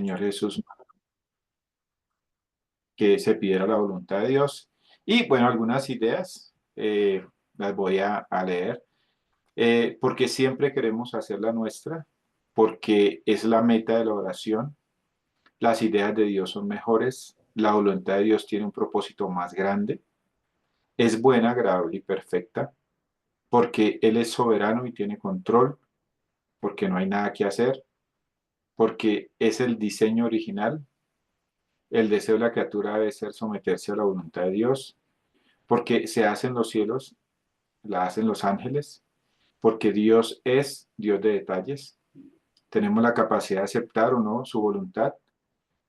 Señor Jesús, que se pidiera la voluntad de Dios. Y bueno, algunas ideas las voy a leer, porque siempre queremos hacer la nuestra, porque es la meta de la oración. Las ideas de Dios son mejores, la voluntad de Dios tiene un propósito más grande, es buena, agradable y perfecta, porque Él es soberano y tiene control, porque no hay nada que hacer, porque es el diseño original. El deseo de la criatura debe ser someterse a la voluntad de Dios, porque se hacen los cielos, la hacen los ángeles, porque Dios es Dios de detalles. Tenemos la capacidad de aceptar o no su voluntad.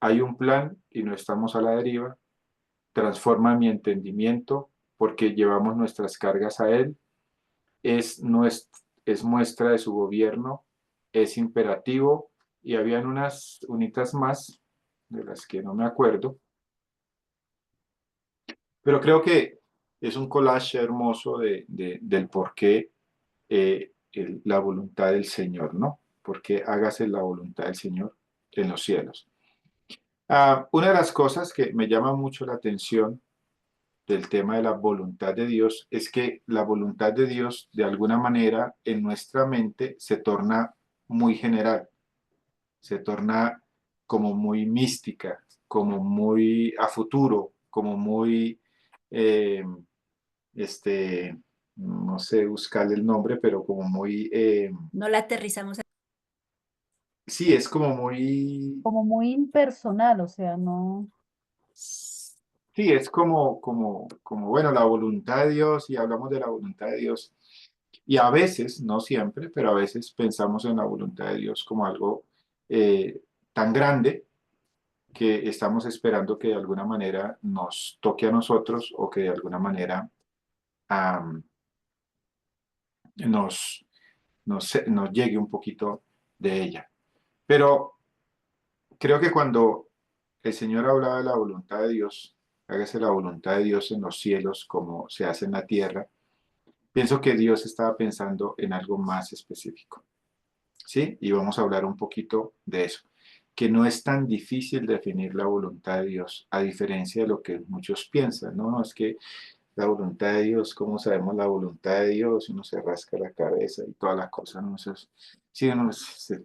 Hay un plan y no estamos a la deriva. Transforma mi entendimiento porque llevamos nuestras cargas a Él. Es muestra de su gobierno, es imperativo y habían unas unitas más de las que no me acuerdo, pero creo que es un collage hermoso del por qué la voluntad del Señor, ¿no? Porque hágase la voluntad del Señor en los cielos. Una de las cosas que me llama mucho la atención del tema de la voluntad de Dios es que la voluntad de Dios, de alguna manera, en nuestra mente se torna muy general, se torna como muy mística, como muy a futuro, como muy, eh, este, no sé buscarle el nombre, pero como muy, No la aterrizamos. sí, es como muy, Como muy impersonal, o sea, no. sí, es como, bueno, la voluntad de Dios y hablamos de la voluntad de Dios. Y a veces, no siempre, pero a veces pensamos en la voluntad de Dios como algo tan grande que estamos esperando que de alguna manera nos toque a nosotros o que de alguna manera am, nos, nos llegue un poquito de ella. Pero creo que cuando el Señor hablaba de la voluntad de Dios, hágase la voluntad de Dios en los cielos como se hace en la tierra, pienso que Dios estaba pensando en algo más específico. ¿Sí? Y vamos a hablar un poquito de eso, que no es tan difícil definir la voluntad de Dios, a diferencia de lo que muchos piensan, ¿no? Es que la voluntad de Dios, ¿cómo sabemos la voluntad de Dios? Uno se rasca la cabeza y todas las cosas, ¿no? Eso sí,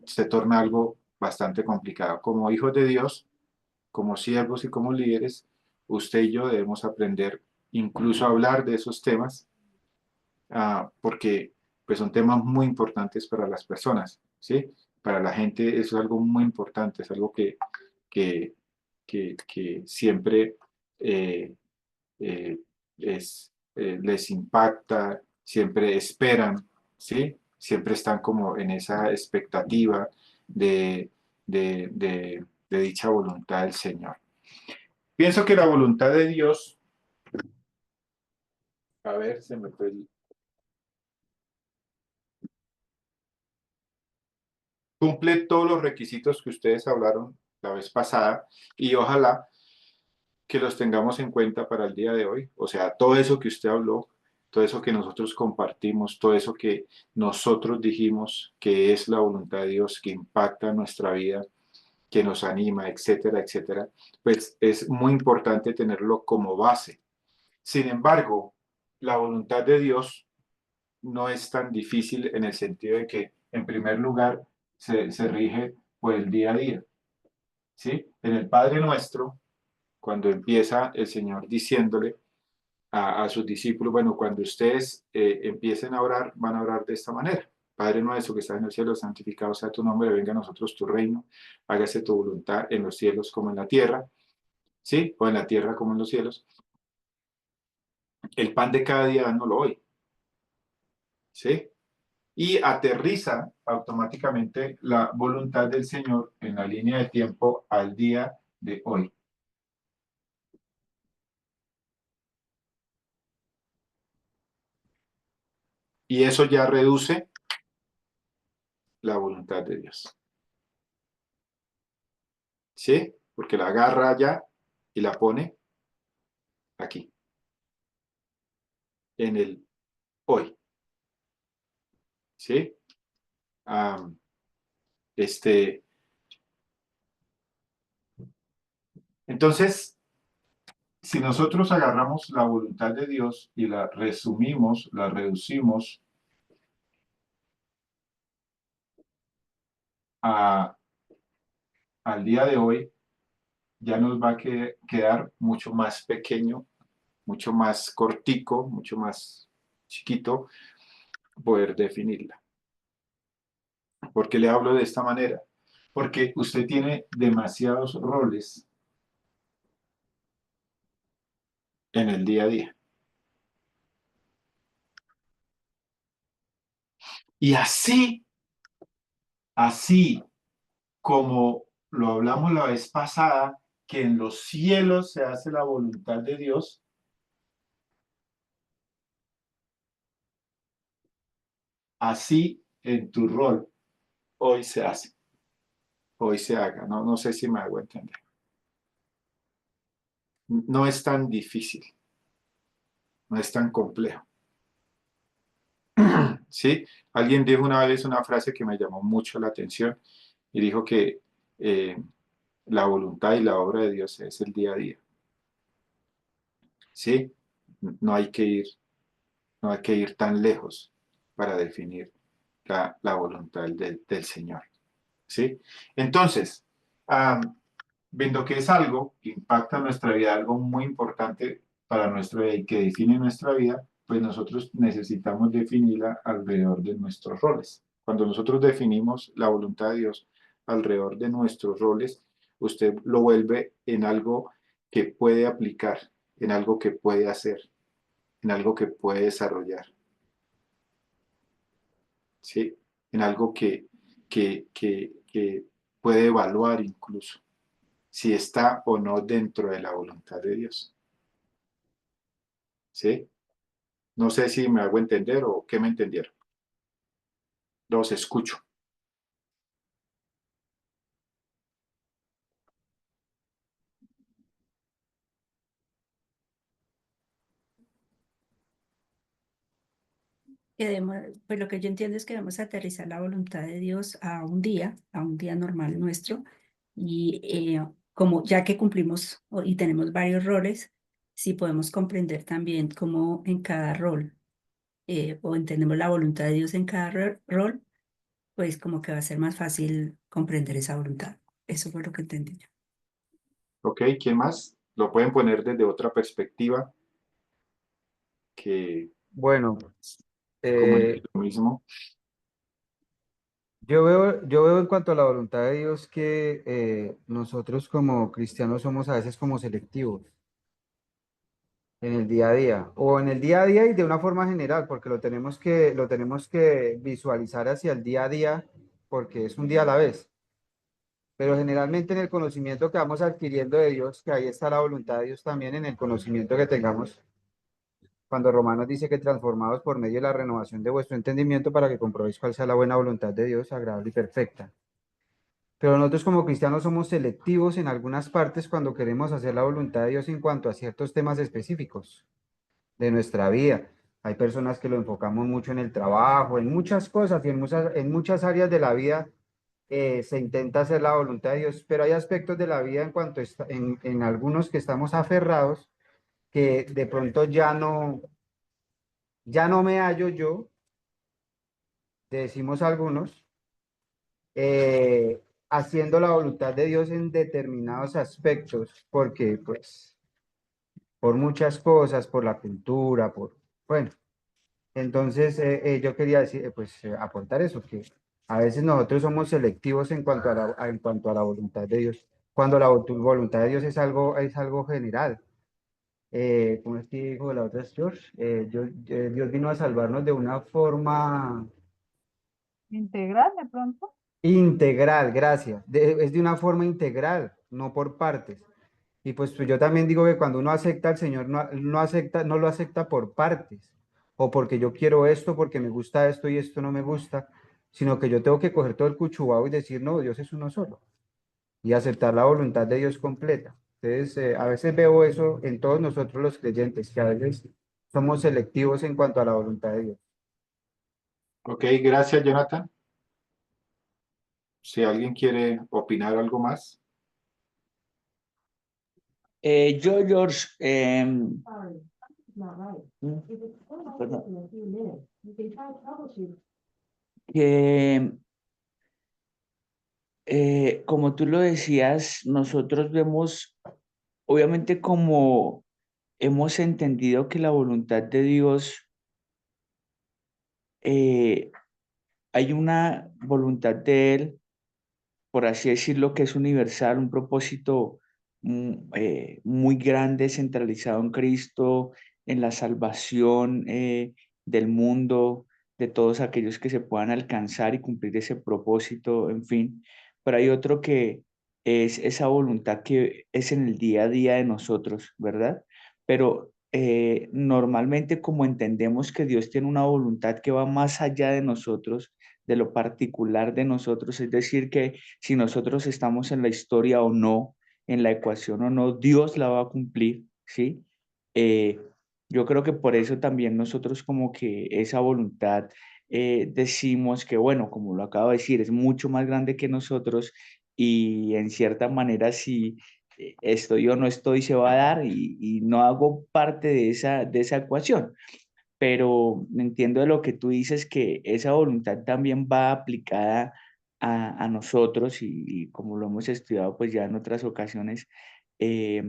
se torna algo bastante complicado. Como hijos de Dios, como siervos y como líderes, usted y yo debemos aprender incluso a hablar de esos temas, porque pues son temas muy importantes para las personas, ¿sí? Para la gente eso es algo muy importante, es algo que, que siempre eh, eh, les impacta, siempre esperan, ¿sí? Siempre están como en esa expectativa de, de dicha voluntad del Señor. Pienso que la voluntad de Dios, a ver, se me fue cumple todos los requisitos que ustedes hablaron la vez pasada y ojalá que los tengamos en cuenta para el día de hoy. O sea, todo eso que usted habló, todo eso que nosotros compartimos, todo eso que nosotros dijimos que es la voluntad de Dios, que impacta nuestra vida, que nos anima, etcétera, etcétera, pues es muy importante tenerlo como base. Sin embargo, la voluntad de Dios no es tan difícil en el sentido de que, en primer lugar, se rige por el día a día, ¿sí? En el Padre Nuestro, cuando empieza el Señor diciéndole a sus discípulos, bueno, cuando ustedes empiecen a orar, van a orar de esta manera. Padre nuestro que estás en el cielo, santificado sea tu nombre, venga a nosotros tu reino, hágase tu voluntad en los cielos como en la tierra, ¿sí? O en la tierra como en los cielos. El pan de cada día dándolo hoy, ¿sí? Y aterriza automáticamente la voluntad del Señor en la línea de tiempo al día de hoy. Y eso ya reduce la voluntad de Dios. ¿Sí? Porque la agarra ya y la pone aquí, en el hoy. ¿Sí? Um, este, Entonces, si nosotros agarramos la voluntad de Dios y la resumimos, la reducimos a, al día de hoy, ya nos va a quedar mucho más pequeño, mucho más cortico, mucho más chiquito poder definirla. ¿Por qué le hablo de esta manera? Porque usted tiene demasiados roles en el día a día. Y así como lo hablamos la vez pasada, que en los cielos se hace la voluntad de Dios, así en tu rol hoy se hace, hoy se haga. No, no sé si me hago entender. No es tan difícil, no es tan complejo. ¿Sí? Alguien dijo una vez una frase que me llamó mucho la atención y dijo que eh, la voluntad y la obra de Dios es el día a día. ¿Sí? No hay que ir, no hay que ir tan lejos para definir la voluntad del Señor. ¿Sí? Entonces, viendo que es algo que impacta nuestra vida, algo muy importante para nuestra vida y que define nuestra vida, pues nosotros necesitamos definirla alrededor de nuestros roles. Cuando nosotros definimos la voluntad de Dios alrededor de nuestros roles, usted lo vuelve en algo que puede aplicar, en algo que puede hacer, en algo que puede desarrollar, ¿sí? En algo que puede evaluar incluso si está o no dentro de la voluntad de Dios. ¿Sí? No sé si me hago entender o qué me entendieron. Los escucho. Pues lo que yo entiendo es que debemos aterrizar la voluntad de Dios a un día normal nuestro. Y como ya que cumplimos y tenemos varios roles, sí podemos comprender también cómo en cada rol o entendemos la voluntad de Dios en cada rol, pues como que va a ser más fácil comprender esa voluntad. Eso fue lo que entendí yo. ¿Ok? ¿Quién más? Lo pueden poner desde otra perspectiva que Bueno, comunique eh, lo mismo. yo veo en cuanto a la voluntad de Dios que nosotros como cristianos somos a veces como selectivos en el día a día, o en el día a día y de una forma general, porque lo tenemos que visualizar hacia el día a día, porque es un día a la vez. Pero generalmente en el conocimiento que vamos adquiriendo de Dios, que ahí está la voluntad de Dios también en el conocimiento que tengamos, cuando Romanos dice que transformados por medio de la renovación de vuestro entendimiento para que comprobéis cuál sea la buena voluntad de Dios, agradable y perfecta. Pero nosotros como cristianos somos selectivos en algunas partes cuando queremos hacer la voluntad de Dios en cuanto a ciertos temas específicos de nuestra vida. Hay personas que lo enfocamos mucho en el trabajo, en muchas cosas y en muchas áreas de la vida se intenta hacer la voluntad de Dios, pero hay aspectos de la vida en algunos que estamos aferrados que de pronto ya no me hallo yo, decimos algunos, haciendo la voluntad de Dios en determinados aspectos, porque pues por muchas cosas, por la cultura, bueno, entonces yo quería decir, aportar eso, que a veces nosotros somos selectivos en cuanto a la voluntad de Dios, cuando la voluntad de Dios es algo general. ¿Cómo es que dijo la otra George? Dios vino a salvarnos de una forma Integral de pronto. integral, gracias. Es de una forma integral, no por partes. Y pues yo también digo que cuando uno acepta al Señor, no lo acepta por partes, o porque yo quiero esto, porque me gusta esto y esto no me gusta, sino que yo tengo que coger todo el cuchubao y decir, no, Dios es uno solo, y aceptar la voluntad de Dios completa. Entonces, a veces veo eso en todos nosotros los creyentes, que a veces somos selectivos en cuanto a la voluntad de Dios. Ok, gracias, Jonathan. Si alguien quiere opinar algo más. Yo, George, perdón, que como tú lo decías, nosotros vemos, obviamente como hemos entendido que la voluntad de Dios, eh, hay una voluntad de Él, por así decirlo, que es universal, un propósito muy grande, centralizado en Cristo, en la salvación del mundo, de todos aquellos que se puedan alcanzar y cumplir ese propósito, en fin. Pero hay otro que es esa voluntad que es en el día a día de nosotros, ¿verdad? Pero normalmente como entendemos que Dios tiene una voluntad que va más allá de nosotros, de lo particular de nosotros, es decir, que si nosotros estamos en la historia o no, en la ecuación o no, Dios la va a cumplir, ¿sí? Eh, yo creo que por eso también nosotros como que esa voluntad decimos que, bueno, como lo acabo de decir, es mucho más grande que nosotros y en cierta manera si estoy o no estoy se va a dar y no hago parte de esa ecuación, pero entiendo de lo que tú dices, que esa voluntad también va aplicada a nosotros y como lo hemos estudiado pues ya en otras ocasiones, eh,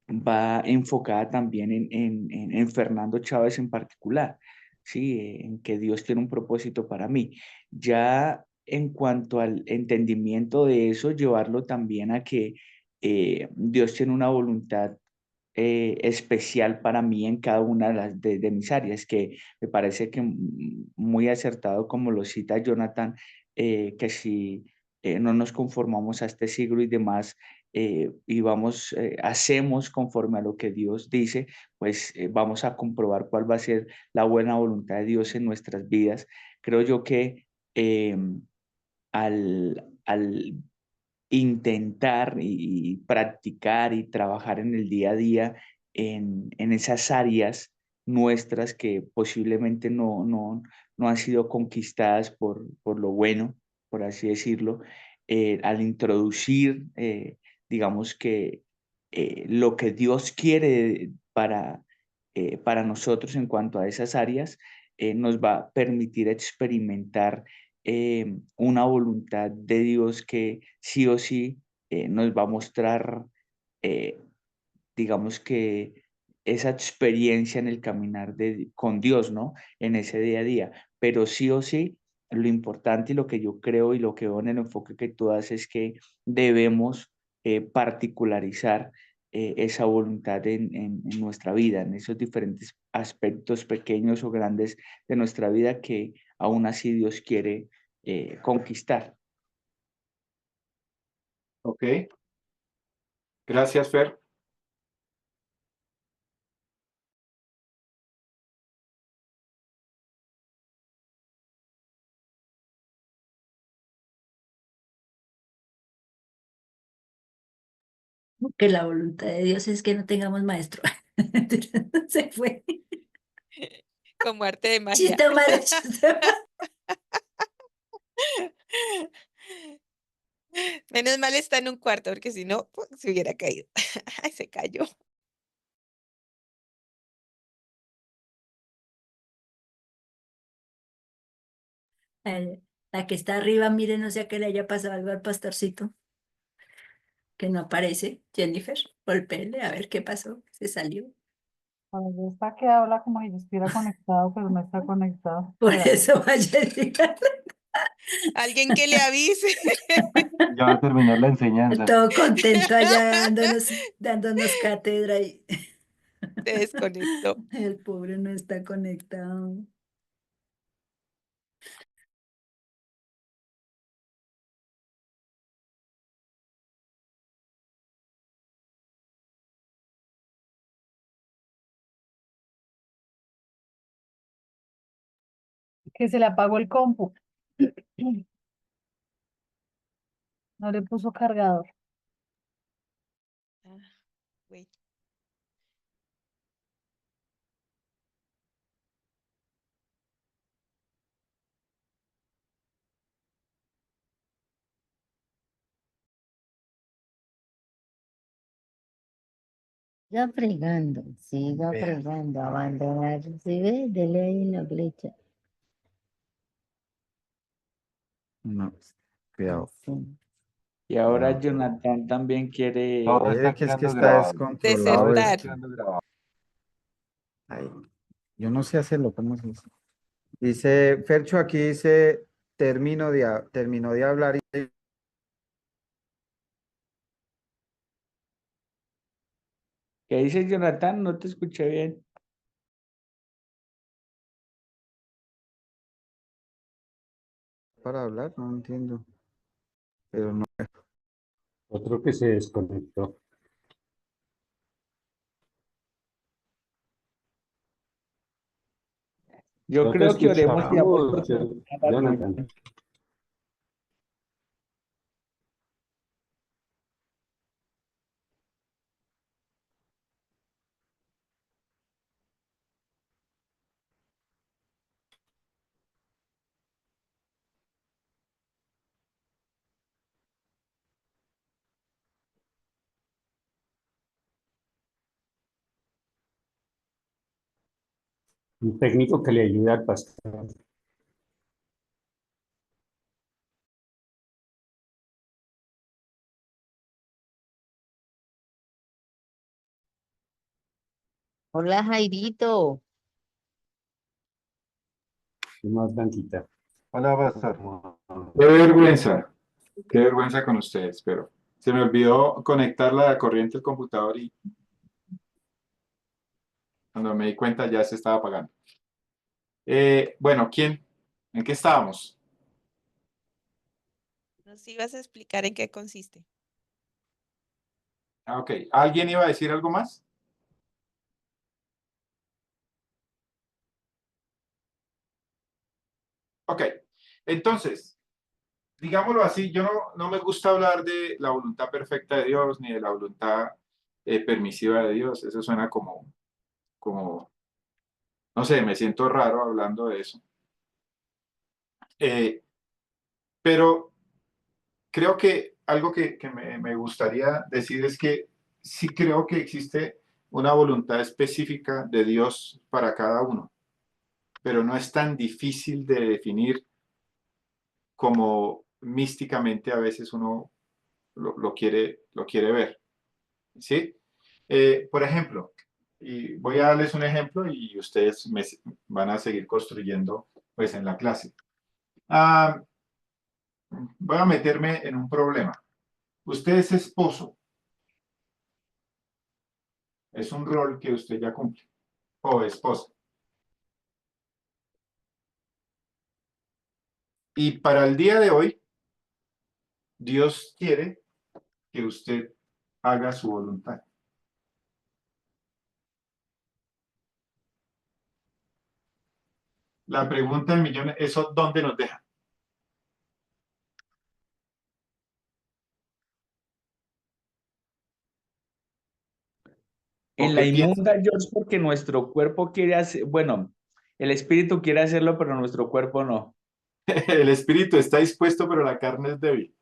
va enfocada también en Fernando Chávez en particular, ¿sí? En que Dios tiene un propósito para mí. Ya en cuanto al entendimiento de eso, llevarlo también a que Dios tiene una voluntad especial para mí en cada una de mis áreas, que me parece que muy acertado como lo cita Jonathan, que si no nos conformamos a este siglo y demás, y vamos, hacemos conforme a lo que Dios dice, pues vamos a comprobar cuál va a ser la buena voluntad de Dios en nuestras vidas. Creo yo que al intentar y practicar y trabajar en el día a día en esas áreas nuestras que posiblemente no han sido conquistadas por lo bueno, por así decirlo, al introducir, digamos que lo que Dios quiere para nosotros en cuanto a esas áreas, nos va a permitir experimentar una voluntad de Dios que sí o sí nos va a mostrar, eh, digamos que esa experiencia en el caminar con Dios, ¿no? En ese día a día. Pero sí o sí, lo importante y lo que yo creo y lo que veo en el enfoque que tú das es que debemos particularizar esa voluntad en nuestra vida, en esos diferentes aspectos pequeños o grandes de nuestra vida que aún así Dios quiere conquistar. Ok, gracias, Fer. Que la voluntad de Dios es que no tengamos maestro. Se fue. Como arte de magia. Chiste malo, chiste malo. Menos mal está en un cuarto, porque si no, pues, se hubiera caído. Ay, se cayó. La que está arriba, mire, no sea que le haya pasado algo al pastorcito, que no aparece. Jennifer, golpéele a ver qué pasó. Se salió. Cuando yo está que habla como si estuviera conectado, pero no está conectado. Por Espera. eso vaya a llegar. Alguien que le avise. Ya va a terminar la enseñanza. Todo contento allá dándonos cátedra y Se desconectó. el pobre no está conectado. Que se le apagó el compu. No le puso cargador. Ah, güey. Siga fregando, siga Vea. fregando, abandonar, ¿sí ve? Dele ahí en la flecha. No, cuidado. Sí. Y ahora No. Jonathan también quiere. Todo Ve está que es que quedando está grabado. descontrolado Todo está Desertar. esto. quedando grabado. Ay, yo no sé hacerlo, ¿cómo se dice? Dice, Fercho aquí dice, terminó de hablar y ¿Qué dice Jonathan? No te escuché bien. para hablar, no entiendo. Pero no. Otro que se desconectó. Yo No te creo que oremos y damos por escuchamos, terminada la Jonathan. reunión. Un técnico que le ayude al pastor. Hola, Jairito. Y más blanquita. Hola, pastor. Qué vergüenza con ustedes, pero se me olvidó conectar la corriente al computador y cuando me di cuenta ya se estaba apagando. Bueno, ¿quién? ¿En qué estábamos? Nos ibas a explicar en qué consiste. Ah, ok. ¿Alguien iba a decir algo más? Ok. Entonces, digámoslo así, yo no me gusta hablar de la voluntad perfecta de Dios ni de la voluntad permisiva de Dios. Eso suena como, no sé, me siento raro hablando de eso. Pero creo que algo que me gustaría decir es que sí creo que existe una voluntad específica de Dios para cada uno, pero no es tan difícil de definir como místicamente a veces uno lo quiere ver. ¿Sí? Por ejemplo, y voy a darles un ejemplo y ustedes me van a seguir construyendo pues en la clase. Ah, voy a meterme en un problema. Usted es esposo, es un rol que usted ya cumple, o esposa. Y para el día de hoy, Dios quiere que usted haga su voluntad. La pregunta del millón es, ¿eso dónde nos deja? ¿O En qué la piensa? inmunda, George, porque nuestro cuerpo quiere hacer, bueno, el espíritu quiere hacerlo, pero nuestro cuerpo no. El espíritu está dispuesto, pero la carne es débil.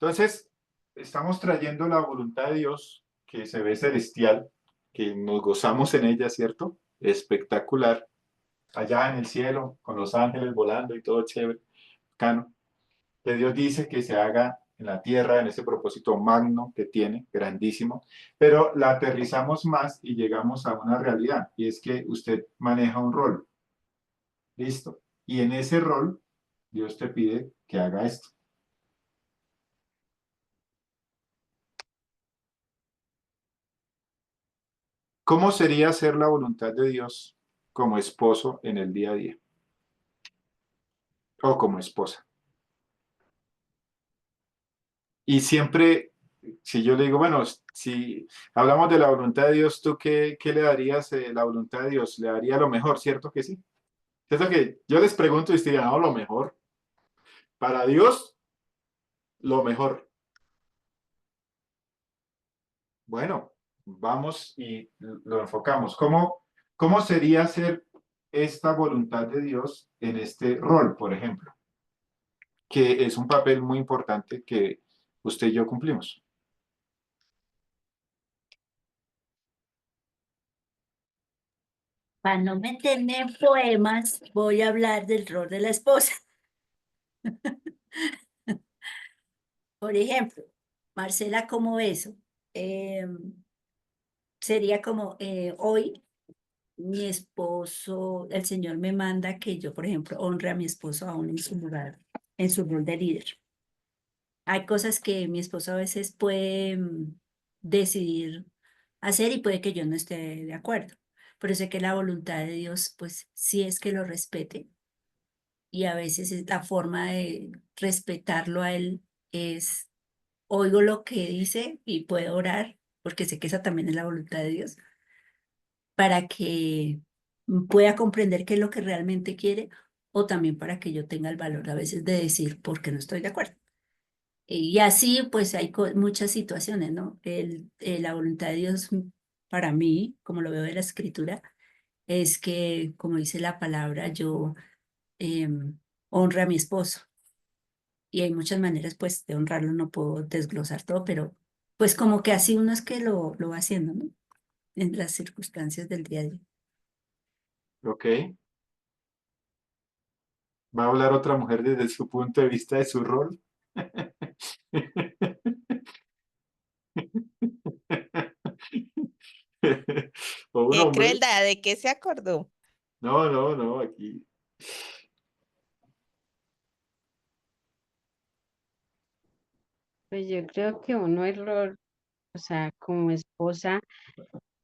Entonces, estamos trayendo la voluntad de Dios, que se ve celestial, que nos gozamos en ella, ¿cierto? Espectacular, allá en el cielo, con los ángeles volando y todo chévere, bacano. Que Dios dice que se haga en la tierra, en ese propósito magno que tiene, grandísimo, pero la aterrizamos más y llegamos a una realidad, y es que usted maneja un rol, ¿listo? Y en ese rol, Dios te pide que haga esto. ¿Cómo sería hacer la voluntad de Dios como esposo en el día a día? O como esposa. Y siempre, si yo le digo, bueno, si hablamos de la voluntad de Dios, ¿tú qué le darías la voluntad de Dios? Le daría lo mejor, ¿cierto que sí? ¿Cierto que yo les pregunto y ustedes dirán, no, lo mejor. Para Dios, lo mejor. Bueno, vamos y lo enfocamos. ¿Cómo sería hacer esta voluntad de Dios en este rol, por ejemplo? Que es un papel muy importante que usted y yo cumplimos. Para no meterme en poemas, voy a hablar del rol de la esposa. Por ejemplo, Marcela, ¿cómo eso? Sería como hoy mi esposo, el Señor me manda que yo, por ejemplo, honre a mi esposo aún en su lugar, en su rol de líder. Hay cosas que mi esposo a veces puede decidir hacer y puede que yo no esté de acuerdo. Pero sé que la voluntad de Dios, pues sí es que lo respete y a veces es la forma de respetarlo a él es oigo lo que dice y puedo orar, porque sé que esa también es la voluntad de Dios, para que pueda comprender qué es lo que realmente quiere o también para que yo tenga el valor a veces de decir por qué no estoy de acuerdo. Y así pues hay muchas situaciones, ¿no? La voluntad de Dios para mí, como lo veo de la escritura, es que, como dice la palabra, yo honre a mi esposo. Y hay muchas maneras pues de honrarlo, no puedo desglosar todo, pero pues como que así uno es que lo va haciendo, ¿no? En las circunstancias del día a día. Ok. ¿Va a hablar otra mujer desde su punto de vista de su rol? O un Qué hombre. crueldad, ¿de qué se acordó? No, no, no, aquí. Pues yo creo que uno error, o sea, como esposa,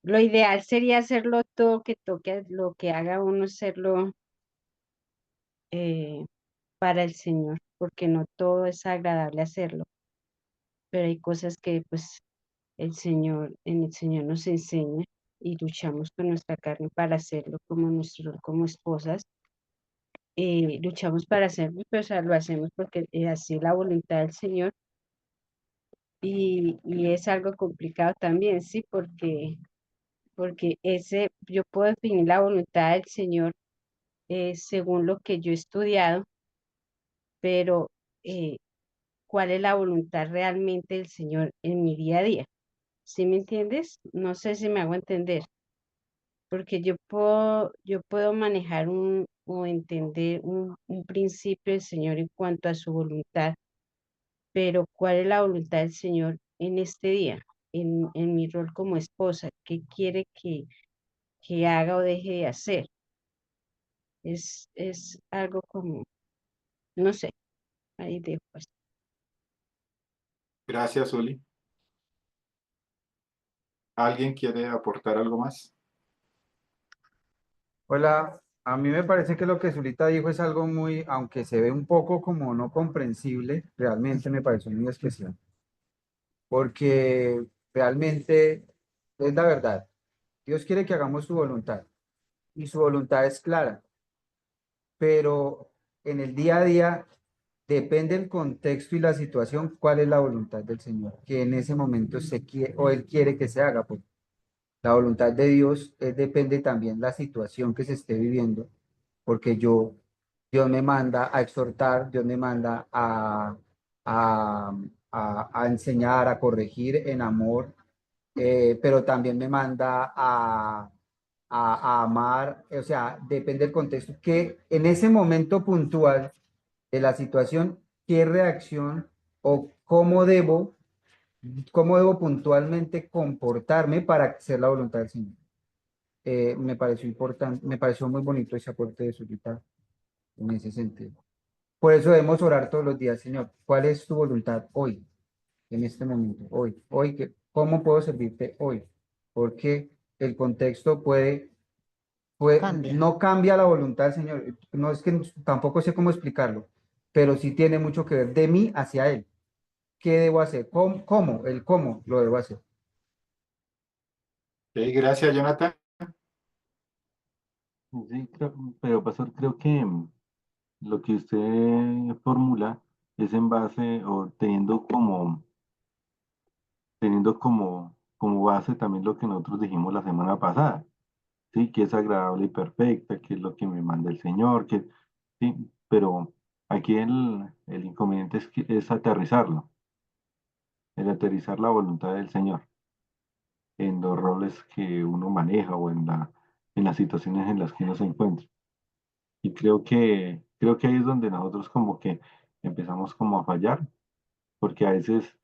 lo ideal sería hacerlo todo, que toque, lo que haga uno, hacerlo eh, para el Señor, porque no todo es agradable hacerlo, pero hay cosas que pues en el Señor nos enseña y luchamos con nuestra carne para hacerlo como nuestro rol como esposas. Luchamos para hacerlo, pero o sea, lo hacemos porque así es la voluntad del Señor y es algo complicado también, sí, porque yo puedo definir la voluntad del Señor según lo que yo he estudiado, pero eh, ¿cuál es la voluntad realmente del Señor en mi día a día? ¿Sí me entiendes? No sé si me hago entender, porque yo puedo manejar o entender un principio del Señor en cuanto a su voluntad, pero ¿cuál es la voluntad del Señor en este día, en mi rol como esposa? ¿Qué quiere que haga o deje de hacer? Es algo como, no sé, ahí dejo. Gracias, Uli. ¿Alguien quiere aportar algo más? Hola, a mí me parece que lo que Zulita dijo es algo muy, aunque se ve un poco como no comprensible, realmente me pareció muy especial, porque realmente es la verdad. Dios quiere que hagamos su voluntad y su voluntad es clara, pero en el día a día depende el contexto y la situación, cuál es la voluntad del Señor, que en ese momento se quiere o Él quiere que se haga. Pues la voluntad de Dios depende también la situación que se esté viviendo, porque Dios me manda a exhortar, Dios me manda a, a enseñar, a corregir en amor, pero también me manda a amar, o sea, depende del contexto, que en ese momento puntual de la situación, qué reacción o cómo debo puntualmente comportarme para hacer la voluntad del Señor. Me pareció importante, me pareció muy bonito ese aporte de Zulita en ese sentido. Por eso debemos orar todos los días, Señor, ¿cuál es tu voluntad hoy, en este momento, hoy, cómo puedo servirte hoy? Porque el contexto Cambia. no cambia la voluntad del Señor, no es que tampoco sé cómo explicarlo, pero sí tiene mucho que ver de mí hacia Él. ¿Qué debo hacer? El cómo lo debo hacer. Ok, gracias, Jonathan. Sí, pero pastor, creo que lo que usted formula es en base o teniendo como base también lo que nosotros dijimos la semana pasada, sí, que es agradable y perfecta, que es lo que me manda el Señor, sí, pero aquí el inconveniente es aterrizarlo, el aterrizar la voluntad del Señor en los roles que uno maneja o en las situaciones en las que uno se encuentra. Y creo que ahí es donde nosotros como que empezamos como a fallar, porque a veces,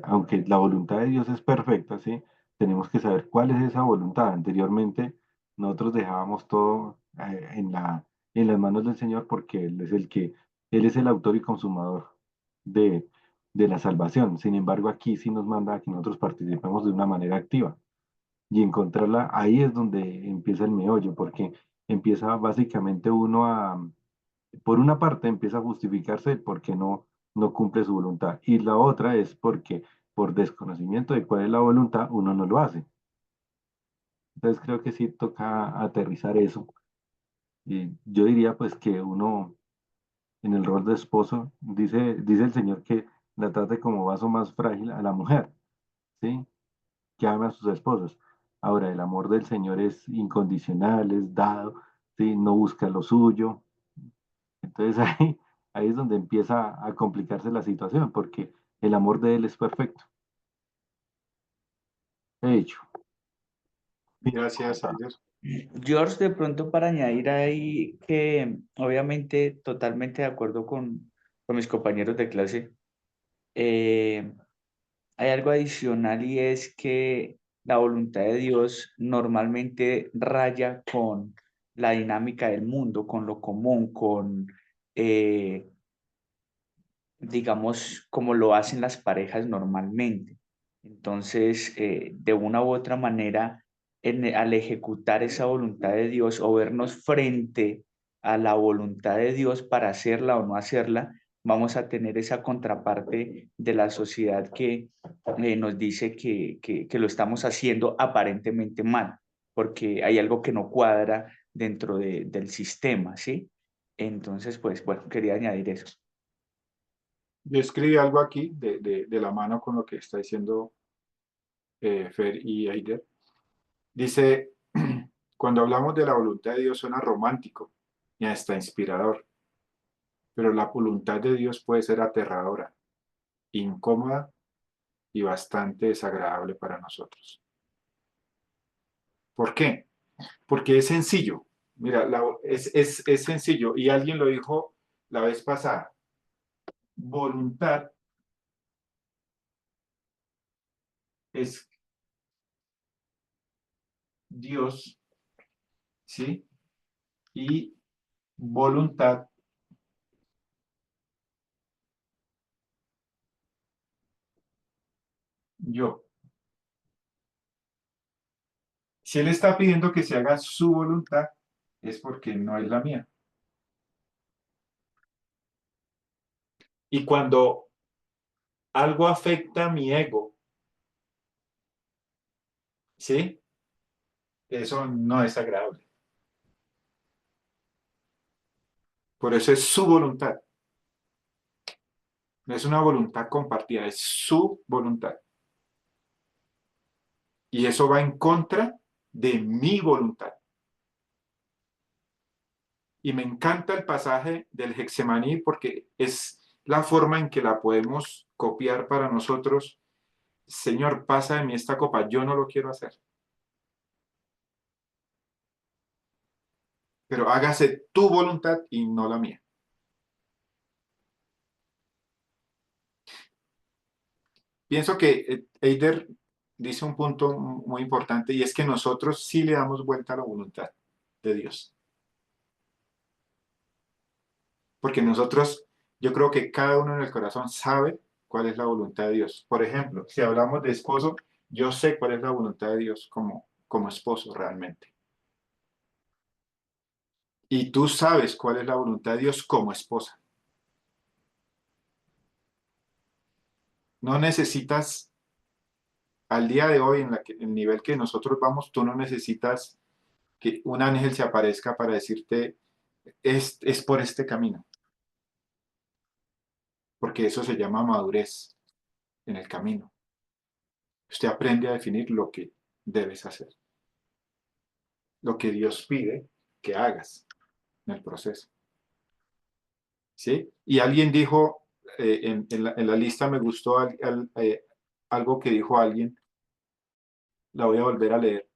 aunque la voluntad de Dios es perfecta, ¿sí? Tenemos que saber cuál es esa voluntad. Anteriormente, nosotros dejábamos todo en las manos del Señor porque Él es el autor y consumador de, de la salvación. Sin embargo, aquí sí nos manda a que nosotros participemos de una manera activa y encontrarla, ahí es donde empieza el meollo, porque empieza básicamente uno por una parte empieza a justificarse porque no cumple su voluntad, y la otra es porque por desconocimiento de cuál es la voluntad, uno no lo hace. Entonces creo que sí toca aterrizar eso. Y yo diría pues que uno en el rol de esposo, dice el Señor que la trate como vaso más frágil a la mujer, ¿sí? Que ama a sus esposas. Ahora, el amor del Señor es incondicional, es dado, ¿sí? No busca lo suyo. Entonces ahí es donde empieza a complicarse la situación, porque el amor de Él es perfecto. De hecho, Gracias, Aider. George, de pronto para añadir ahí que obviamente totalmente de acuerdo con mis compañeros de clase, eh, hay algo adicional y es que la voluntad de Dios normalmente raya con la dinámica del mundo, con lo común, eh, digamos, como lo hacen las parejas normalmente. Entonces, de una u otra manera, al ejecutar esa voluntad de Dios o vernos frente a la voluntad de Dios para hacerla o no hacerla, vamos a tener esa contraparte de la sociedad que nos dice que lo estamos haciendo aparentemente mal, porque hay algo que no cuadra dentro del sistema, ¿sí? Entonces, pues, bueno, quería añadir eso. Yo escribí algo aquí de la mano con lo que está diciendo Fer y Aider. Dice, cuando hablamos de la voluntad de Dios suena romántico y hasta inspirador, pero la voluntad de Dios puede ser aterradora, incómoda y bastante desagradable para nosotros. ¿Por qué? Porque es sencillo. Mira, es sencillo y alguien lo dijo la vez pasada. Voluntad es Dios, ¿sí? Y voluntad yo. Si Él está pidiendo que se haga su voluntad, es porque no es la mía. Y cuando algo afecta a mi ego, ¿sí? Eso no es agradable. Por eso es su voluntad. No es una voluntad compartida, es su voluntad. Y eso va en contra de mi voluntad. Y me encanta el pasaje del Getsemaní porque es la forma en que la podemos copiar para nosotros. Señor, pasa de mí esta copa, yo no lo quiero hacer. Pero hágase tu voluntad y no la mía. Pienso que Eider dice un punto muy importante y es que nosotros sí le damos vuelta a la voluntad de Dios. Porque nosotros, yo creo que cada uno en el corazón sabe cuál es la voluntad de Dios. Por ejemplo, si hablamos de esposo, yo sé cuál es la voluntad de Dios como esposo realmente. Y tú sabes cuál es la voluntad de Dios como esposa. No necesitas, al día de hoy, el nivel que nosotros vamos, tú no necesitas que un ángel se aparezca para decirte, es por este camino. Porque eso se llama madurez en el camino. Usted aprende a definir lo que debes hacer. Lo que Dios pide que hagas en el proceso. ¿Sí? Y alguien dijo, en la lista me gustó algo que dijo alguien, la voy a volver a leer.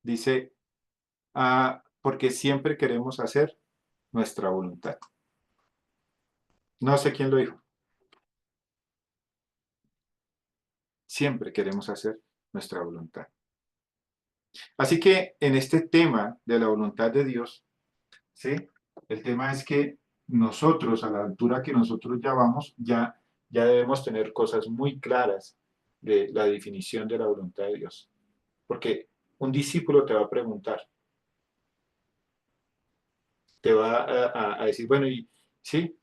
Dice, porque siempre queremos hacer nuestra voluntad. No sé quién lo dijo. Siempre queremos hacer nuestra voluntad. Así que en este tema de la voluntad de Dios, ¿sí? El tema es que nosotros, a la altura que nosotros ya vamos, ya debemos tener cosas muy claras de la definición de la voluntad de Dios. Porque un discípulo te va a preguntar, te va a decir, bueno, y sí,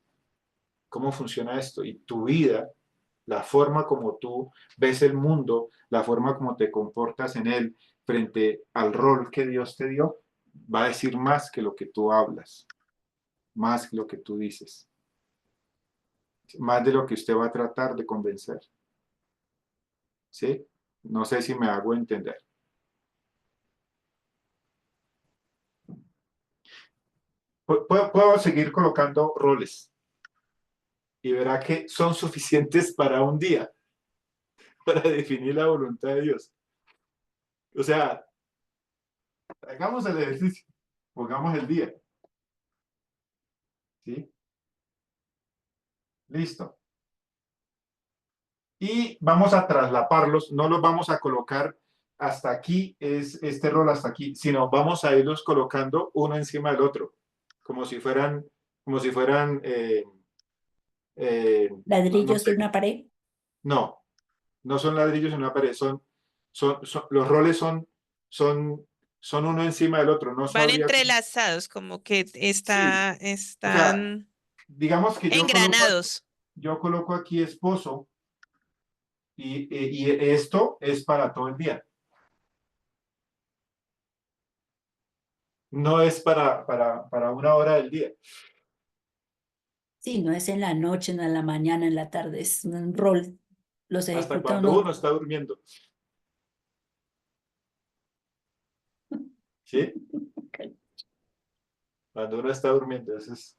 ¿cómo funciona esto? Y tu vida, la forma como tú ves el mundo, la forma como te comportas en él frente al rol que Dios te dio, va a decir más que lo que tú hablas, más que lo que tú dices, más de lo que usted va a tratar de convencer. ¿Sí? No sé si me hago entender. Puedo seguir colocando roles y verá que son suficientes para un día, para definir la voluntad de Dios. O sea, hagamos el ejercicio, pongamos el día. ¿Sí? Listo. Y vamos a traslaparlos, no los vamos a colocar hasta aquí, es este rol hasta aquí, sino vamos a irlos colocando uno encima del otro, como si fueran, no Ladrillos sé, de una pared. no, no son ladrillos en una pared, los roles son, son uno encima del otro, no Van sabría, entrelazados, como que sí, o sea, están digamos que engranados. yo coloco aquí esposo y esto es para todo el día. No es para una hora del día. Sí, no es en la noche, no en la mañana, en la tarde, es un rol. Los Hasta ejecuta cuando uno. uno está durmiendo. ¿Sí? Cuando uno está durmiendo. Eso es...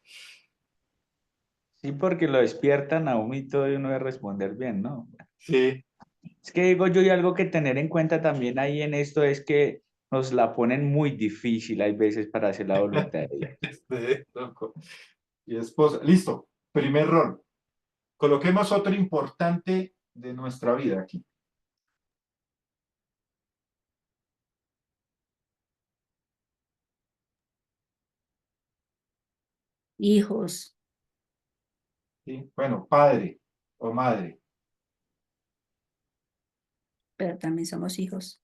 Sí, porque lo despiertan a uno y todo y uno debe responder bien, ¿no? Sí. Es que digo yo, y algo que tener en cuenta también ahí en esto es que nos la ponen muy difícil hay veces para hacer la voluntad de Dios. Loco. Y esposa. Listo. Primer rol. Coloquemos otro importante de nuestra vida aquí. Hijos, ¿Sí? Bueno, padre o madre. pero también somos hijos.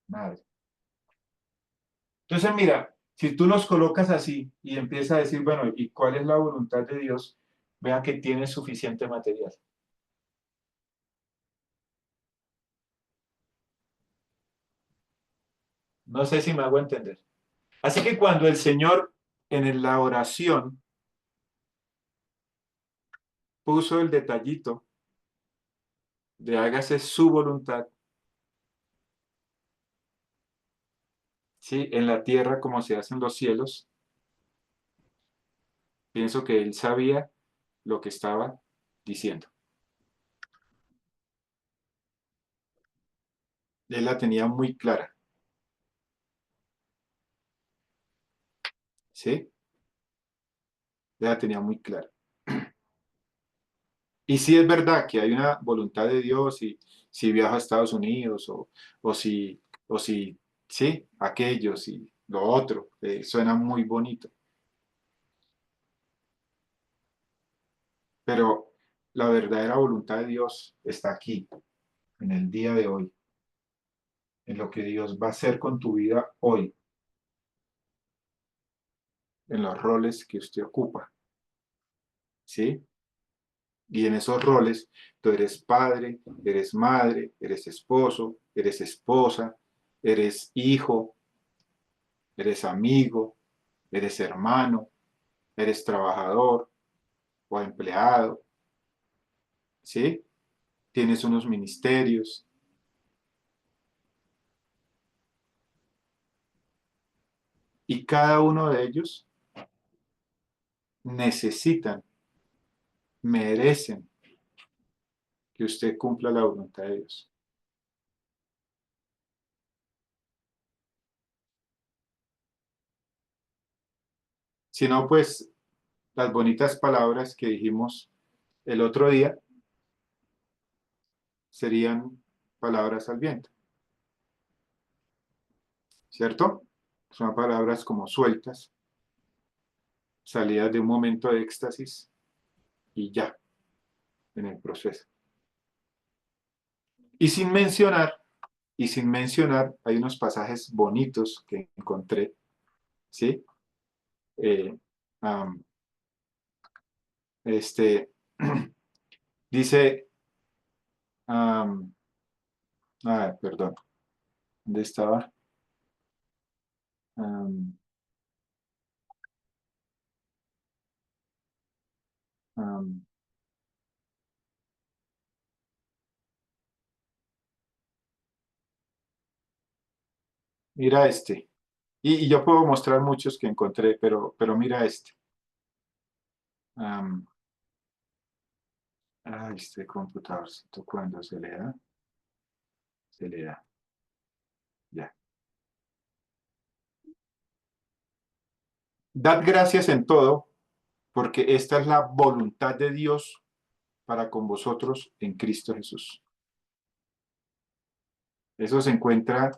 Madre. Entonces, mira, si tú los colocas así y empiezas a decir, bueno, ¿y cuál es la voluntad de Dios? Vean que tienes suficiente material. No sé si me hago entender. Así que cuando el Señor en la oración puso el detallito de hágase su voluntad, ¿sí? En la tierra como se hace en los cielos, pienso que él sabía lo que estaba diciendo. Él la tenía muy clara, ¿sí? Él la tenía muy clara. Y sí es verdad que hay una voluntad de Dios y si viajo a Estados Unidos o si, sí, aquellos y lo otro, suena muy bonito. Pero la verdadera voluntad de Dios está aquí, en el día de hoy, en lo que Dios va a hacer con tu vida hoy, en los roles que usted ocupa, ¿sí? Y en esos roles, tú eres padre, eres madre, eres esposo, eres esposa, eres hijo, eres amigo, eres hermano, eres trabajador o empleado, ¿sí? Tienes unos ministerios. Y cada uno de ellos necesitan, merecen que usted cumpla la voluntad de Dios. sino pues las bonitas palabras que dijimos el otro día serían palabras al viento, ¿cierto? Son palabras como sueltas, salidas de un momento de éxtasis y ya, en el proceso. Y sin mencionar, hay unos pasajes bonitos que encontré, ¿sí? Eh, am, este, dice, perdón, ¿dónde estaba? Am, am, mira este. Y yo puedo mostrar muchos que encontré, pero mira este. Am, este computadorcito cuando se le da, ya. Dad gracias en todo, porque esta es la voluntad de Dios para con vosotros en Cristo Jesús. Eso se encuentra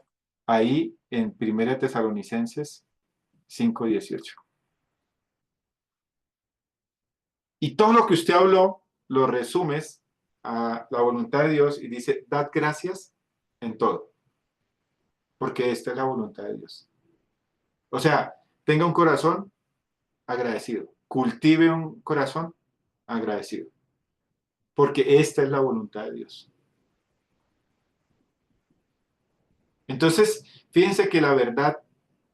ahí en 1 Tesalonicenses 5:18. Y todo lo que usted habló, lo resumes a la voluntad de Dios y dice, dad gracias en todo, porque esta es la voluntad de Dios. O sea, tenga un corazón agradecido, cultive un corazón agradecido, porque esta es la voluntad de Dios. Entonces, fíjense que la verdad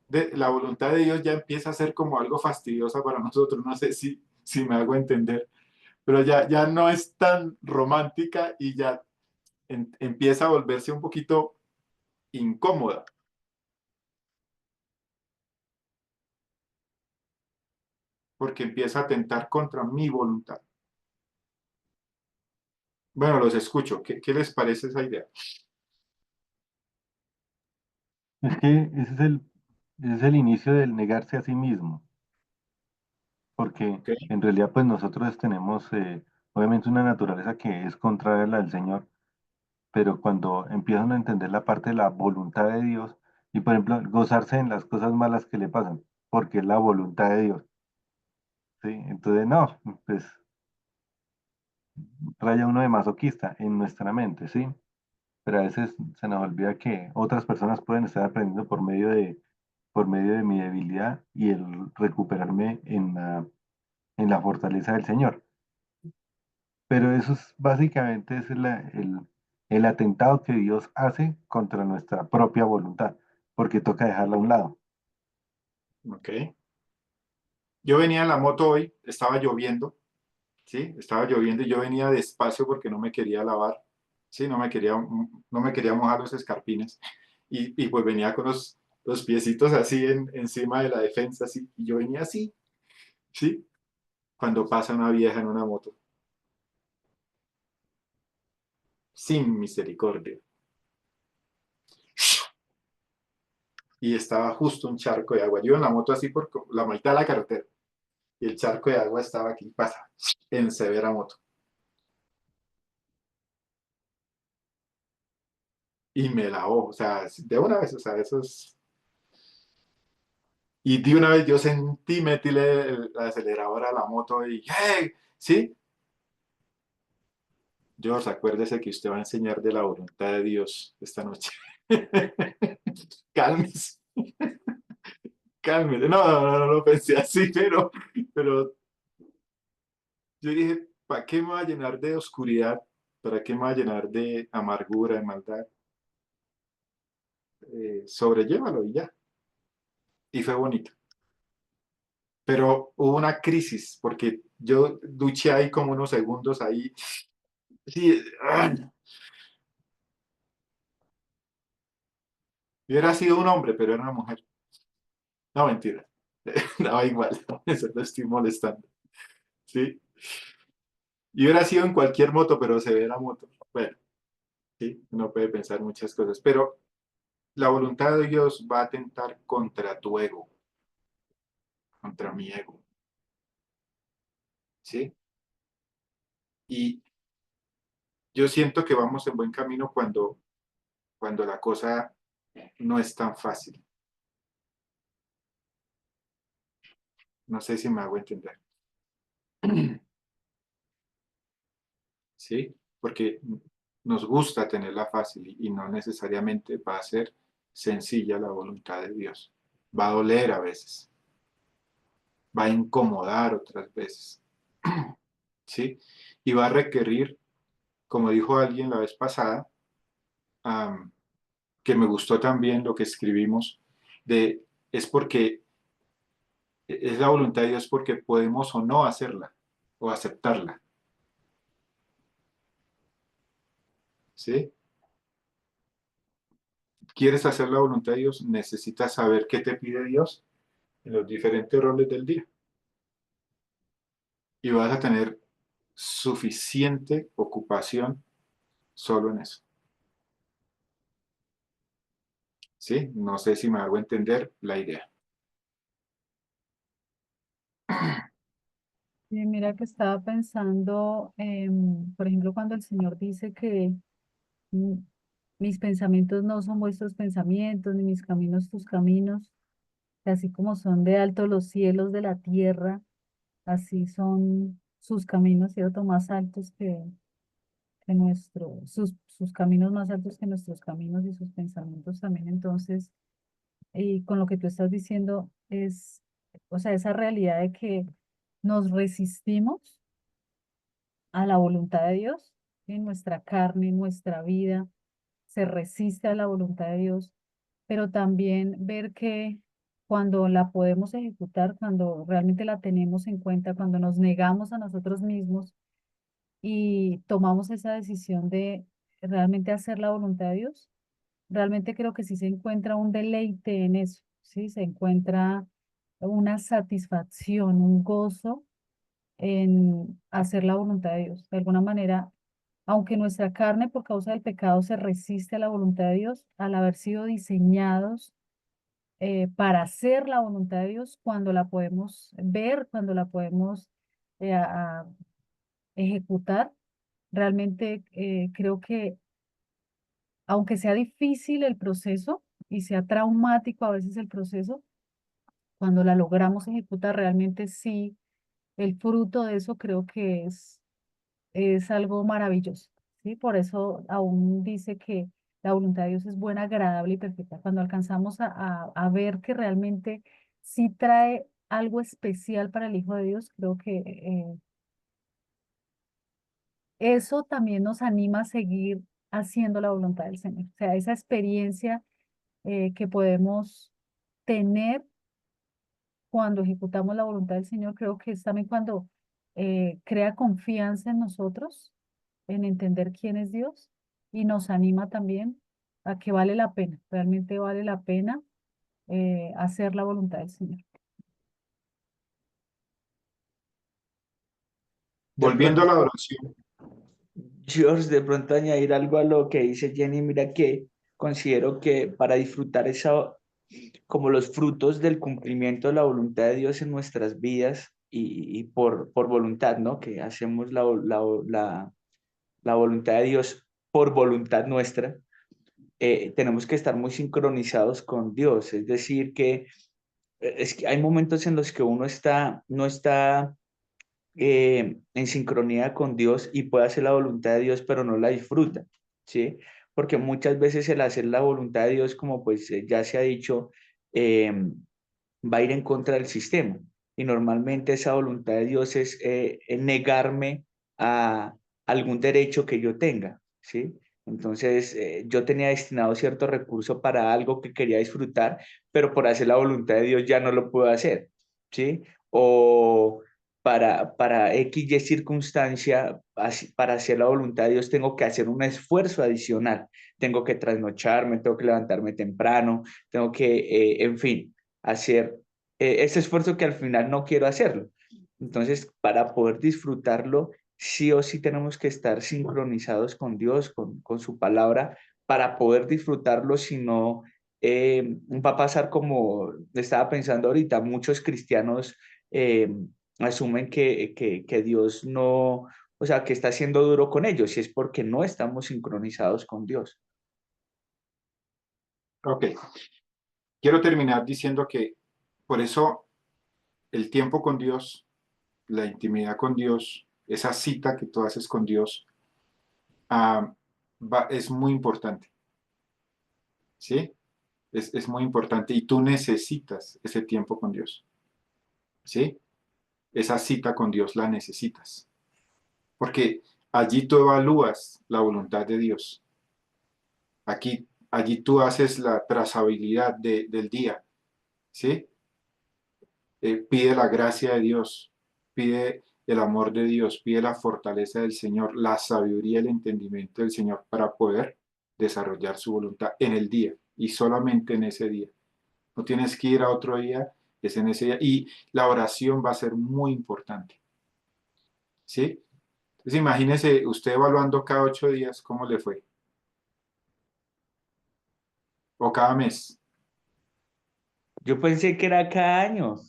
de la voluntad de Dios ya empieza a ser como algo fastidiosa para nosotros. No sé si me hago entender, pero ya no es tan romántica y ya empieza a volverse un poquito incómoda, porque empieza a atentar contra mi voluntad. Bueno, los escucho. ¿Qué les parece esa idea? Es que ese es el inicio del negarse a sí mismo, porque ¿Ok? en realidad pues nosotros tenemos obviamente una naturaleza que es contraria a la del Señor, pero cuando empiezan a entender la parte de la voluntad de Dios y por ejemplo gozarse en las cosas malas que le pasan, porque es la voluntad de Dios, ¿sí? Entonces no, pues raya uno de masoquista en nuestra mente, ¿sí? Pero a veces se nos olvida que otras personas pueden estar aprendiendo por medio de mi debilidad y el recuperarme en la fortaleza del Señor. Pero eso es básicamente es el atentado que Dios hace contra nuestra propia voluntad, porque toca dejarla a un lado. ¿Ok? Yo venía en la moto hoy, estaba lloviendo, ¿sí? Estaba lloviendo y yo venía despacio porque no me quería lavar, ¿sí? No me quería mojar los escarpines. Y pues venía con los piecitos así encima de la defensa, así. Y yo venía así, ¿sí? Cuando pasa una vieja en una moto, sin misericordia. Y estaba justo un charco de agua. Yo en la moto así por la mitad de la carretera. Y el charco de agua estaba aquí, pasa, en severa moto. Y me lavó, o sea, de una vez, o sea, eso es... Y de una vez yo sentí, metí el acelerador a la moto y, ¡hey! ¿Sí? George, acuérdese que usted va a enseñar de la voluntad de Dios esta noche. Cálmese, cálmese. No lo pensé así, pero yo dije, ¿para qué me va a llenar de oscuridad? ¿Para qué me va a llenar de amargura, de maldad? Sobrellévalo y ya. Y fue bonito. Pero hubo una crisis, porque yo duché ahí como unos segundos ahí. Sí, hubiera sido un hombre, pero era una mujer. No, mentira. Daba igual, eso lo estoy molestando. ¿Sí? Y hubiera sido en cualquier moto, pero se ve la moto. Bueno, sí, uno puede pensar muchas cosas, pero la voluntad de Dios va a atentar contra tu ego. contra mi ego. ¿Sí? Y yo siento que vamos en buen camino cuando la cosa no es tan fácil. No sé si me hago entender. ¿Sí? Porque nos gusta tenerla fácil y no necesariamente va a ser sencilla la voluntad de Dios. Va a doler a veces, va a incomodar otras veces, ¿sí? Y va a requerir, como dijo alguien la vez pasada, que me gustó también lo que escribimos, es porque es la voluntad de Dios porque podemos o no hacerla o aceptarla, ¿sí? ¿Quieres hacer la voluntad de Dios? Necesitas saber qué te pide Dios en los diferentes roles del día. Y vas a tener suficiente ocupación solo en eso. ¿Sí? No sé si me hago entender la idea. Y mira que estaba pensando, por ejemplo, cuando el Señor dice que mm, mis pensamientos no son vuestros pensamientos, ni mis caminos tus caminos, que así como son de alto los cielos de la tierra, así son sus caminos, ¿cierto? Más altos que sus caminos más altos que nuestros caminos y sus pensamientos también. Entonces, y con lo que tú estás diciendo es, o sea, esa realidad de que nos resistimos a la voluntad de Dios, en nuestra carne, nuestra vida, se resiste a la voluntad de Dios, pero también ver que cuando la podemos ejecutar, cuando realmente la tenemos en cuenta, cuando nos negamos a nosotros mismos y tomamos esa decisión de realmente hacer la voluntad de Dios, realmente creo que sí se encuentra un deleite en eso, sí, se encuentra una satisfacción, un gozo en hacer la voluntad de Dios. De alguna manera, aunque nuestra carne por causa del pecado se resiste a la voluntad de Dios, al haber sido diseñados para hacer la voluntad de Dios, cuando la podemos ver, cuando la podemos ejecutar, realmente creo que aunque sea difícil el proceso y sea traumático a veces el proceso, cuando la logramos ejecutar, realmente sí, el fruto de eso creo que es algo maravilloso, ¿sí? Por eso aún dice que la voluntad de Dios es buena, agradable y perfecta. Cuando alcanzamos a ver que realmente sí trae algo especial para el Hijo de Dios, creo que eso también nos anima a seguir haciendo la voluntad del Señor. O sea, esa experiencia que podemos tener cuando ejecutamos la voluntad del Señor, creo que es también cuando crea confianza en nosotros, en entender quién es Dios y nos anima también a que vale la pena, realmente vale la pena hacer la voluntad del Señor. De Volviendo a la pronto, oración, George, de pronto añadir algo a lo que dice Jenny, mira que considero que para disfrutar esa, como los frutos del cumplimiento de la voluntad de Dios en nuestras vidas y por voluntad, ¿no? Que hacemos la voluntad de Dios por voluntad nuestra, tenemos que estar muy sincronizados con Dios, es decir, que es que hay momentos en los que uno no está en sincronía con Dios y puede hacer la voluntad de Dios, pero no la disfruta, ¿sí? Porque muchas veces el hacer la voluntad de Dios, como pues ya se ha dicho, eh, va a ir en contra del sistema. Y normalmente esa voluntad de Dios es negarme a algún derecho que yo tenga, ¿sí? Entonces, yo tenía destinado cierto recurso para algo que quería disfrutar, pero por hacer la voluntad de Dios ya no lo puedo hacer, ¿sí? O para X y circunstancia, para hacer la voluntad de Dios, tengo que hacer un esfuerzo adicional. Tengo que trasnocharme, tengo que levantarme temprano, tengo que, en fin, hacer ese esfuerzo que al final no quiero hacerlo. Entonces, para poder disfrutarlo, sí o sí tenemos que estar sincronizados con Dios, con su palabra, para poder disfrutarlo, si no, va a pasar como estaba pensando ahorita, muchos cristianos asumen que Dios no, o sea, que está siendo duro con ellos, y es porque no estamos sincronizados con Dios. Ok, quiero terminar diciendo que por eso el tiempo con Dios, la intimidad con Dios, esa cita que tú haces con Dios, es muy importante, ¿sí? Es muy importante y tú necesitas ese tiempo con Dios, ¿sí? Esa cita con Dios la necesitas, porque allí tú evalúas la voluntad de Dios. Allí tú haces la trazabilidad del día, ¿sí? Pide la gracia de Dios, pide el amor de Dios, pide la fortaleza del Señor, la sabiduría y el entendimiento del Señor para poder desarrollar su voluntad en el día y solamente en ese día. No tienes que ir a otro día, es en ese día. Y la oración va a ser muy importante, ¿sí? Entonces imagínese usted evaluando cada 8 días cómo le fue, o cada mes, Yo pensé que era cada año.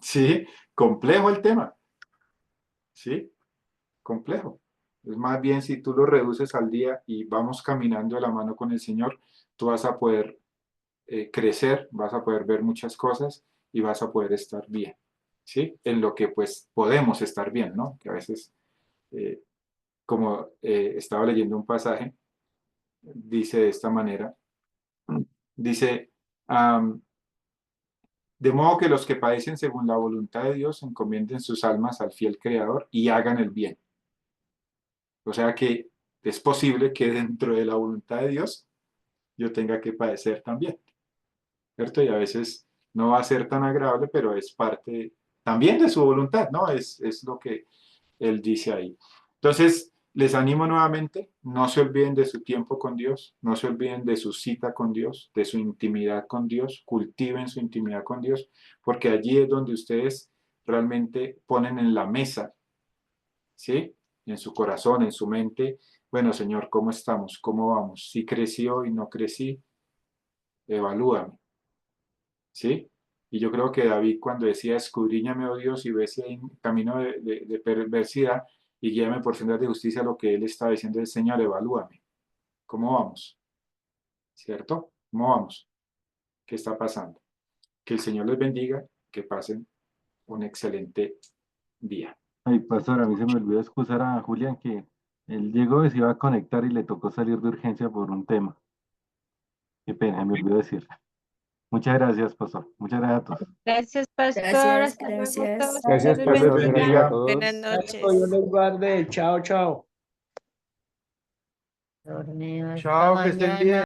¿sí? Complejo el tema, ¿sí? Complejo. Es más bien si tú lo reduces al día y vamos caminando de la mano con el Señor, tú vas a poder crecer, vas a poder ver muchas cosas y vas a poder estar bien, ¿sí? En lo que pues podemos estar bien, ¿no? Que a veces, como estaba leyendo un pasaje, dice de esta manera, dice, de modo que los que padecen según la voluntad de Dios encomienden sus almas al fiel Creador y hagan el bien. O sea que es posible que dentro de la voluntad de Dios yo tenga que padecer también, ¿cierto? Y a veces no va a ser tan agradable, pero es parte también de su voluntad, ¿no? Es lo que Él dice ahí. Entonces, les animo nuevamente, no se olviden de su tiempo con Dios, no se olviden de su cita con Dios, de su intimidad con Dios, cultiven su intimidad con Dios, porque allí es donde ustedes realmente ponen en la mesa, ¿sí? En su corazón, en su mente, bueno, Señor, ¿cómo estamos? ¿Cómo vamos? Si crecí hoy, no crecí, evalúame, ¿sí? Y yo creo que David cuando decía, escudriñame, oh Dios, y ve si hay camino de perversidad y guíame por sendas de justicia, lo que él estaba diciendo es, Señor, evalúame. ¿Cómo vamos? ¿Cierto? ¿Cómo vamos? ¿Qué está pasando? Que el Señor les bendiga, que pasen un excelente día. Ay, pastor, a mí se me olvidó excusar a Julián que él llegó y se iba a conectar y le tocó salir de urgencia por un tema. Qué pena, me olvidó decirle. Muchas gracias, pastor. Muchas gracias a todos. Gracias, pastor. Gracias, Hasta luego a gracias. todos. Que Gracias, Dios les Dios les pastor. bendiga. Gracias a bendiga. Buenas todos. Gracias, Dios noches. les guarde. Chao, chao. Chao, que estén bien.